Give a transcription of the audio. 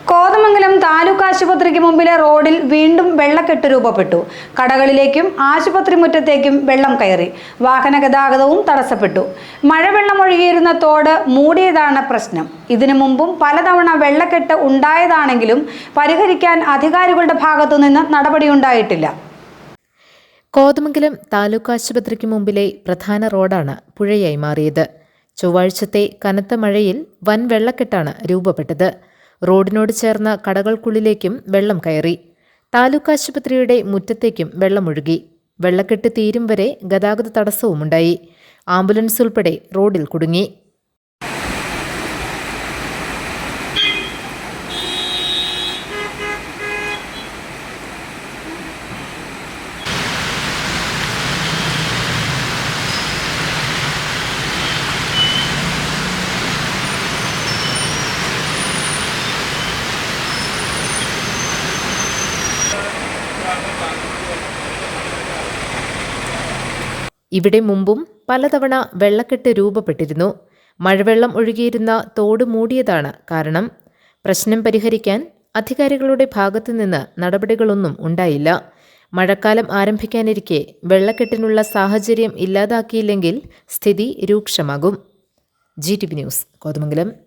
കോതമംഗലം താലൂക്ക് ആശുപത്രിക്ക് മുമ്പിലെ റോഡിൽ വീണ്ടും വെള്ളക്കെട്ട് രൂപപ്പെട്ടു. കടകളിലേക്കും ആശുപത്രി മുറ്റത്തേക്കും വെള്ളം കയറി. വാഹന ഗതാഗതവും തടസ്സപ്പെട്ടു. മഴവെള്ളം ഒഴുകിയിരുന്ന തോട് മൂടിയതാണ് പ്രശ്നം. ഇതിനു മുമ്പും പലതവണ വെള്ളക്കെട്ട് ഉണ്ടായതാണെങ്കിലും പരിഹരിക്കാൻ അധികാരികളുടെ ഭാഗത്തുനിന്ന് നടപടിയുണ്ടായിട്ടില്ല. കോതമംഗലം താലൂക്ക് ആശുപത്രിക്ക് മുമ്പിലെ പ്രധാന റോഡാണ് പുഴയായി മാറിയത്. ചൊവ്വാഴ്ചത്തെ കനത്ത മഴയിൽ വൻ വെള്ളക്കെട്ടാണ് രൂപപ്പെട്ടത്. റോഡിനോട് ചേർന്ന കടകൾക്കുള്ളിലേക്കും വെള്ളം കയറി. താലൂക്ക് ആശുപത്രിയുടെ മുറ്റത്തേക്കും വെള്ളമൊഴുകി. വെള്ളക്കെട്ട് തീരും വരെ ഗതാഗത തടസ്സവുമുണ്ടായി. ആംബുലൻസ് ഉൾപ്പെടെ റോഡിൽ കുടുങ്ങി. ഇവിടെ മുമ്പും പലതവണ വെള്ളക്കെട്ട് രൂപപ്പെട്ടിരുന്നു. മഴവെള്ളം ഒഴുകിയിരുന്ന തോട് മൂടിയതാണ് കാരണം. പ്രശ്നം പരിഹരിക്കാൻ അധികാരികളുടെ ഭാഗത്തുനിന്ന് നടപടികളൊന്നും ഉണ്ടായില്ല. മഴക്കാലം ആരംഭിക്കാനിരിക്കെ വെള്ളക്കെട്ടിനുള്ള സാഹചര്യം ഇല്ലാതാക്കിയില്ലെങ്കിൽ സ്ഥിതി രൂക്ഷമാകും. GTV news, Kothamangalam.